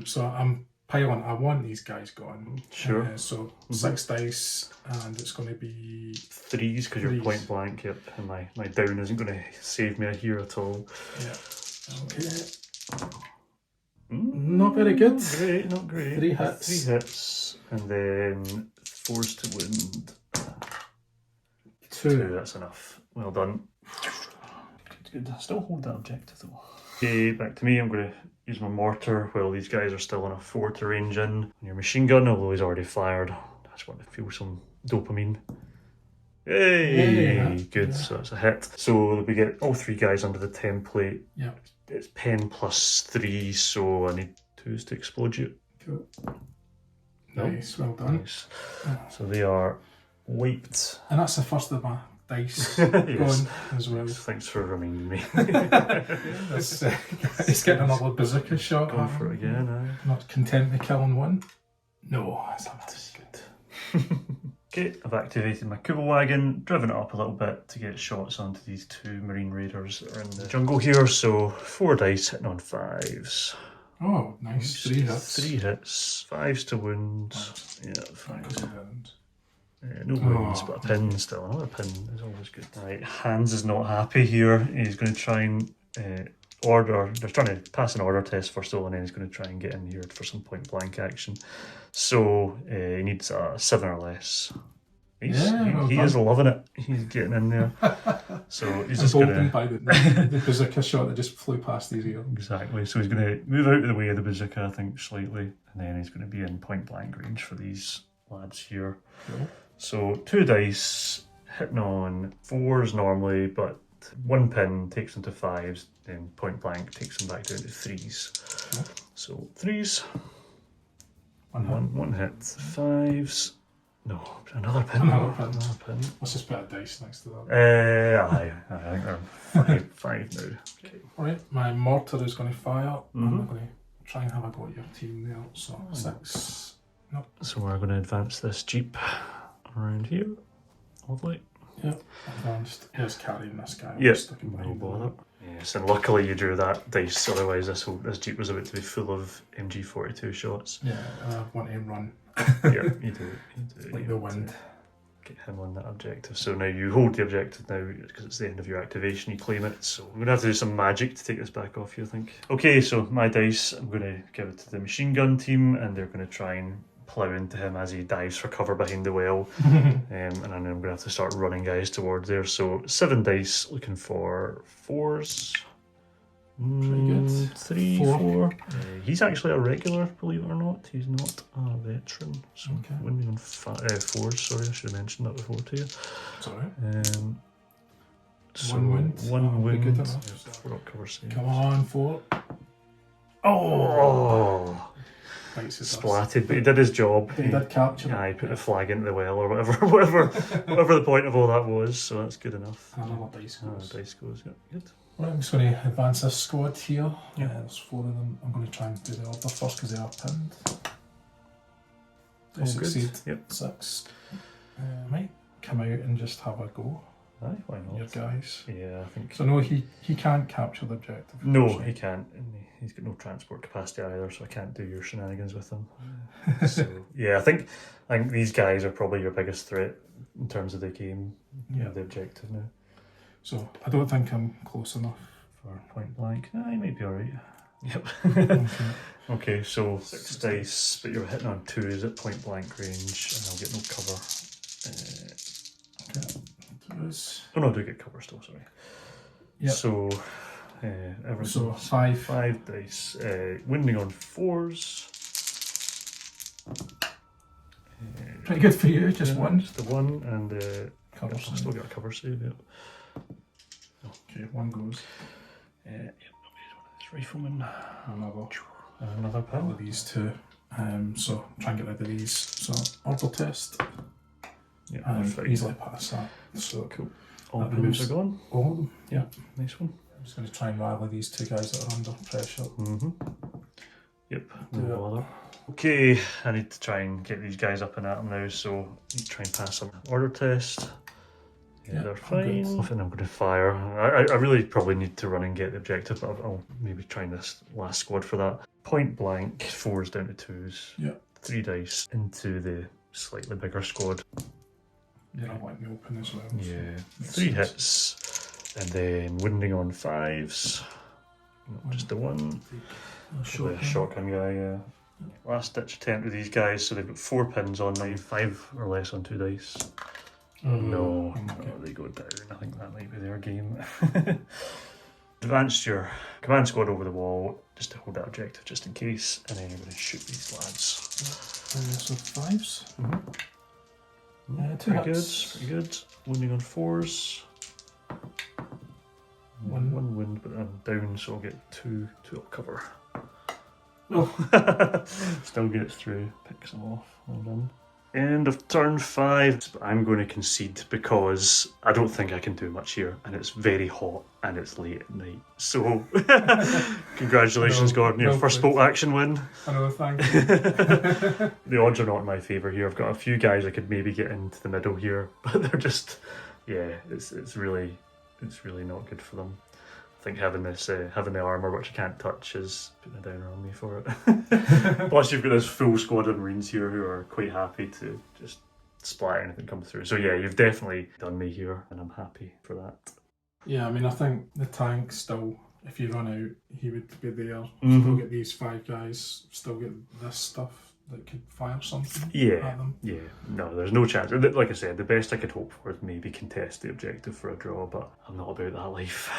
So I'm piling, I want these guys gone. Sure. So 6 dice, and it's going to be 3s because you're point blank, yep, and my down isn't going to save me here at all. Yeah. Okay. Not very good. Not great. 3 hits. 3 hits, and then 4s to wound. 2. That's enough. Well done. Good. Still hold that objective though. Okay, back to me. I'm going to use my mortar while these guys are still on a 4 to range in. And your machine gun, although he's already fired. I just want to feel some dopamine. Hey! Yeah. Good, Yeah. so it's a hit. So we get all 3 guys under the template. Yeah. It's pen plus 3, so I need twos to explode you. Cool. Nope. Nice, well done. Nice. So they are wiped. And that's the first of my dice Yes. going as well. Thanks for reminding me. It's getting another bazooka shot. Going for it again, aye. Not content with killing one. No, that's good. Okay, I've activated my Kuba wagon, driven it up a little bit to get shots onto these two Marine Raiders that are in the jungle here. So 4 dice hitting on 5s. Oh, nice. 3 hits. 3 hits, 5s to wound. Yeah, That 5. goes around. No wounds, but a pin still. Another pin is always good. Right, Hans is not happy here. He's going to try and they're trying to pass an order test first of all, and then he's going to try and get in here for some point blank action. So he needs a 7 or less. He is loving it. He's getting in there. So he's just going to... by the bazooka shot that just flew past his ear. Exactly. So he's going to move out of the way of the bazooka, I think, slightly. And then he's going to be in point blank range for these lads here. Cool. So 2 dice, hitting on 4s normally, but 1 pin takes them to 5s, then point blank takes them back down to 3s. Cool. So 3s, one hit, 5s, no, another pin. Another pin. Let's just put a dice next to that. I think they're 5 now. Okay. Alright, my mortar is going to fire. I'm going to try and have a go at your team there. So 6. Nope. So we're going to advance this jeep around here. Lovely. Yep, advanced. Here's carrying this guy. Yep, Sticking no behind bother. him. Yes, and luckily you drew that dice, otherwise this jeep was about to be full of MG42 shots. Yeah, I want to run. Yeah, you do. Like the wind. Get him on that objective. So now you hold the objective now because it's the end of your activation, you claim it. So we're going to have to do some magic to take this back off you, I think. Okay, so my dice, I'm going to give it to the machine gun team, and they're going to try and plough into him as he dives for cover behind the well. And then I'm going to have to start running guys towards there. So 7 dice, looking for 4s. Pretty good. 3, 4. He's actually a regular, believe it or not. He's not a veteran. So winning on 4s. Sorry, I should have mentioned that before to you. Sorry. So 1 wind. One wind. Good enough. Cover save. Come on, 4. Oh! Splatted, but he did his job. He did capture it. Yeah, he put the flag into the well or whatever the point of all that was. So that's good enough. Another dice goes. Dice goes. Yeah, good. Right, I'm just going to advance this squad here. Yeah. There's 4 of them. I'm going to try and do the order first because they are pinned. They All succeed. good. Yep. 6. Might come out and just have a go. Aye, why not? Your guys. Yeah, I think. So no, he can't capture the objective. No, he can't. And he's got no transport capacity either, so I can't do your shenanigans with him. So yeah, I think these guys are probably your biggest threat in terms of the game. Yeah. The objective now. So I don't think I'm close enough For point blank. He might be alright. Yep. Okay. Okay, so 6 dice, but you're hitting on 2s at point blank range, and I'll get no cover. Okay. Oh no, I do get cover still, sorry. Yep. So, everything. So 5. 5 dice. Winding on 4s. Pretty good for you, just 1. Just the 1, and Cover I've still got a cover save, yep. Okay, 1 goes. Yep, nobody's one of these riflemen. Another Another pile pal. of these 2. So try and get rid of these. So order test. Yeah, And fine. easily pass that. So Cool. All That pins removes- are gone. all of them. Yeah. Nice one. I'm just going to try and rally these 2 guys that are under pressure. Yep, Do no it. bother. Okay, I need to try and get these guys up and at them now, so I need to try and pass some order test. Yeah, they're I'm fine. good. I think I'm going to fire. I really probably need to run and get the objective, but I'll maybe try this last squad for that. Point blank, 4s down to 2s. Yeah. 3 dice into the slightly bigger squad. Yeah, I want me open as well. Yeah, makes 3 sense. hits, and then winding on 5s. Not just the 1. Probably a shotgun guy, yeah. Last ditch attempt with these guys, so they've got 4 pins on now, 5 or less on 2 dice. No, they go down. I think that might be their game. Advance your command squad over the wall just to hold that objective just in case, and then you're going to shoot these lads. So 5s. 2 Pretty hits. good, pretty good. Wounding on 4s. One. One wound, but I'm down, so I'll get two up cover. Oh, still gets through, picks them off. Well done. End of turn 5. I'm going to concede because I don't think I can do much here, and it's very hot and it's late at night. So, congratulations, Gordon, your first bolt action win. I know, thank you. The odds are not in my favour here. I've got a few guys I could maybe get into the middle here, but they're just, yeah, it's really not good for them. I think having the armour which I can't touch is putting a downer on me for it. Plus you've got this full squad of Marines here who are quite happy to just splat anything come through. So yeah, you've definitely done me here and I'm happy for that. Yeah, I mean, I think the tank still, if you run out, he would be there. Still get these 5 guys, still get this stuff that could fire something at them. Yeah, no, there's no chance. Like I said, the best I could hope for is maybe contest the objective for a draw, but I'm not about that life.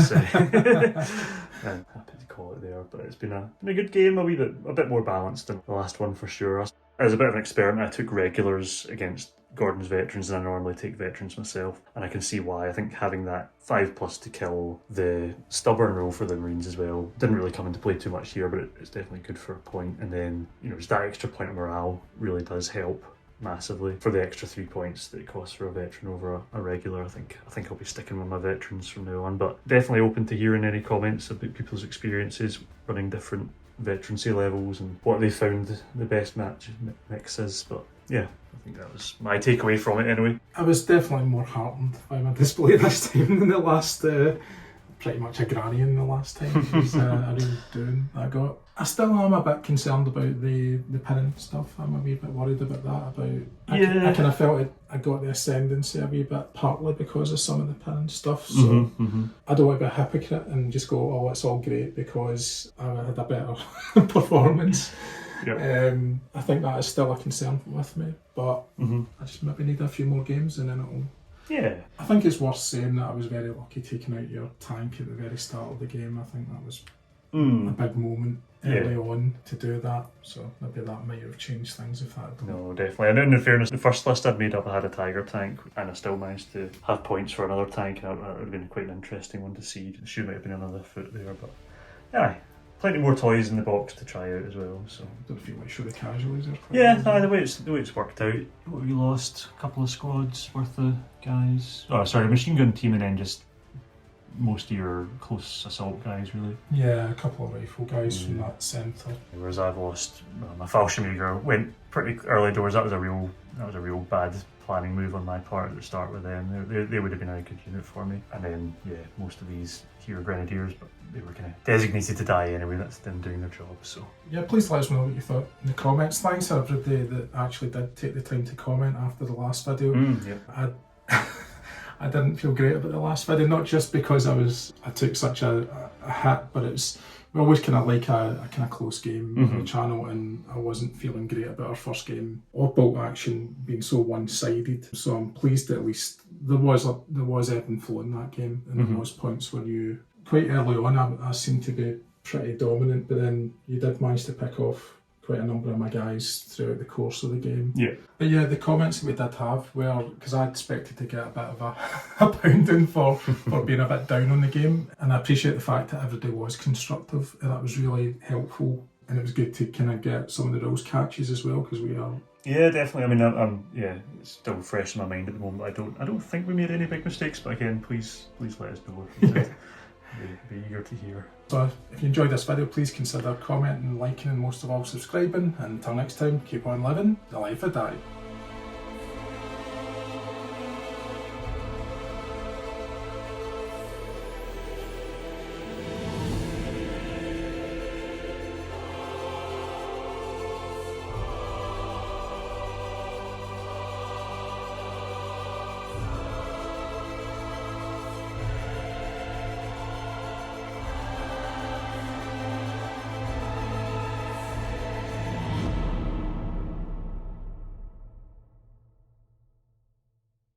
So I'm happy to call it there, but it's been a good game, a bit more balanced than the last one for sure. As a bit of an experiment, I took regulars against Gordon's veterans, and I normally take veterans myself, and I can see why. I think having that 5+ to kill the stubborn roll for the Marines as well didn't really come into play too much here, but it's definitely good for a point. And then, just that extra point of morale really does help massively for the extra 3 points that it costs for a veteran over a regular. I think I'll be sticking with my veterans from now on, but definitely open to hearing any comments about people's experiences running different veterancy levels and what they found the best mix is. But yeah, I think that was my takeaway from it anyway. I was definitely more heartened by my display this time than the last, pretty much a granny in the last time. It was a real doing I got. I still am a bit concerned about the pinning stuff. I'm a wee bit worried about that. I kind of felt I got the ascendancy a wee bit, partly because of some of the pinning stuff. So I don't want to be a hypocrite and just go, oh, it's all great because I had a better performance. Yep. I think that is still a concern with me, but I just maybe need a few more games and then it'll... Yeah. I think it's worth saying that I was very lucky taking out your tank at the very start of the game. I think that was a big moment early on to do that, so maybe that might have changed things if that had done. No, definitely. And in fairness, the first list I'd made up, I had a Tiger tank, and I still managed to have points for another tank, and that would have been quite an interesting one to see. The shoe might have been another foot there, but yeah, plenty more toys in the box to try out as well. So don't feel like show the casualties or the way it's worked out. We lost a couple of squads worth of guys. Oh, sorry, machine gun team, and then just most of your close assault guys, really. Yeah, a couple of rifle guys from that centre. Whereas I've lost my Fallschirmjäger went pretty early doors. That was a real bad planning move on my part at the start with them. They would have been a good unit for me. And then most of these here are Grenadiers, but they were kind of designated to die anyway. That's them doing their job. So yeah, please let us know what you thought in the comments. Thanks to everybody that actually did take the time to comment after the last video. I didn't feel great about the last video, not just because I took such a hit, but we always kind of like a kind of close game on the channel, and I wasn't feeling great about our first game of bolt action being so one-sided. So I'm pleased that at least there was ebb and flow in that game, and there was points where you quite early on I seemed to be pretty dominant, but then you did manage to pick off quite a number of my guys throughout the course of the game. Yeah. But yeah, the comments that we did have were, because I expected to get a bit of a pounding for being a bit down on the game, and I appreciate the fact that everybody was constructive, and that was really helpful, and it was good to kind of get some of the rules catches as well, because we are... Yeah, definitely. I mean, it's still fresh in my mind at the moment. I don't think we made any big mistakes, but again, please let us know if you did. Be eager to hear. So if you enjoyed this video, please consider commenting, liking, and most of all subscribing. And until next time, keep on living the life of DAK.